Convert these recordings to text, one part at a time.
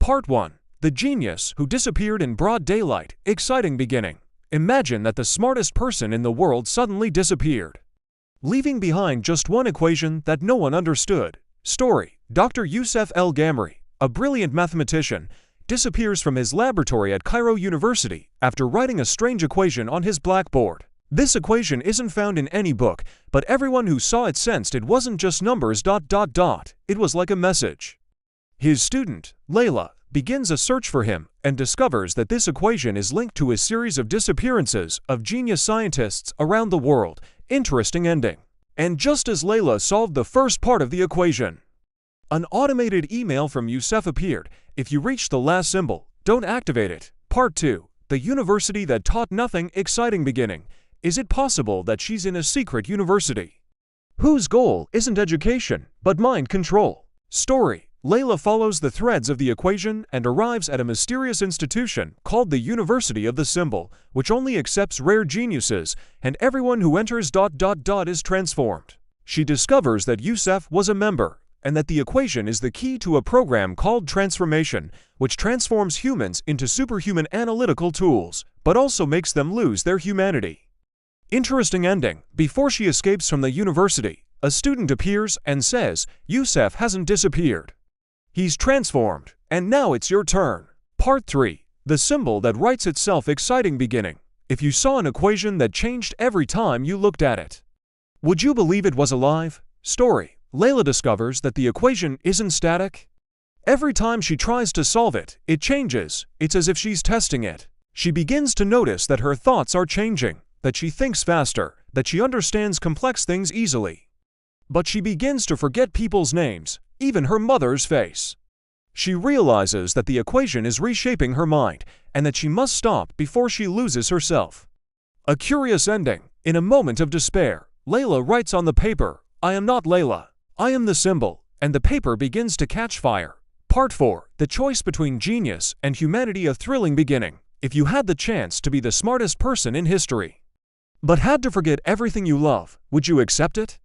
Part 1. The Genius Who Disappeared in Broad Daylight. Exciting beginning. Imagine that the smartest person in the world suddenly disappeared, leaving behind just one equation that no one understood. Story: Dr. Youssef El Gamri, a brilliant mathematician, disappears from his laboratory at Cairo University after writing a strange equation on his blackboard. This equation isn't found in any book, but everyone who saw it sensed it wasn't just numbers ... It was like a message. His student, Layla, begins a search for him and discovers that this equation is linked to a series of disappearances of genius scientists around the world. Interesting ending. And just as Layla solved the first part of the equation, an automated email from Youssef appeared. If you reach the last symbol, don't activate it. Part 2. The University That Taught Nothing. Exciting beginning. Is it possible that she's in a secret university whose goal isn't education, but mind control? Story: Layla follows the threads of the equation and arrives at a mysterious institution called the University of the Symbol, which only accepts rare geniuses, and everyone who enters ... is transformed. She discovers that Youssef was a member, and that the equation is the key to a program called Transformation, which transforms humans into superhuman analytical tools, but also makes them lose their humanity. Interesting ending. Before she escapes from the university, a student appears and says, Youssef hasn't disappeared. He's transformed, and now it's your turn. Part 3. The Symbol That Writes Itself. Exciting beginning. If you saw an equation that changed every time you looked at it, would you believe it was alive? Story: Layla discovers that the equation isn't static. Every time she tries to solve it, it changes. It's as if she's testing it. She begins to notice that her thoughts are changing, that she thinks faster, that she understands complex things easily. But she begins to forget people's names, even her mother's face. She realizes that the equation is reshaping her mind, and that she must stop before she loses herself. A curious ending. In a moment of despair, Layla writes on the paper, I am not Layla. I am the symbol, and the paper begins to catch fire. Part 4. The Choice Between Genius and Humanity. A thrilling beginning. If you had the chance to be the smartest person in history, but had to forget everything you love, would you accept it?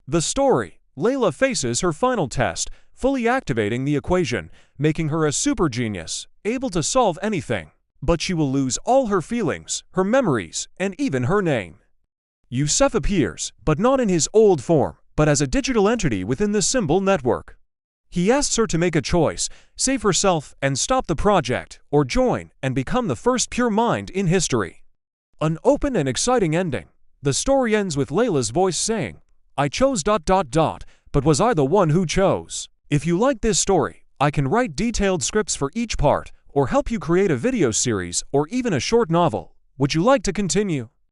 The story: Layla faces her final test, fully activating the equation, making her a super genius, able to solve anything. But she will lose all her feelings, her memories, and even her name. Youssef appears, but not in his old form, but as a digital entity within the Symbol network. He asks her to make a choice: save herself and stop the project, or join and become the first pure mind in history. An open and exciting ending. The story ends with Layla's voice saying, I chose ... but was I the one who chose? If you like this story, I can write detailed scripts for each part, or help you create a video series or even a short novel. Would you like to continue?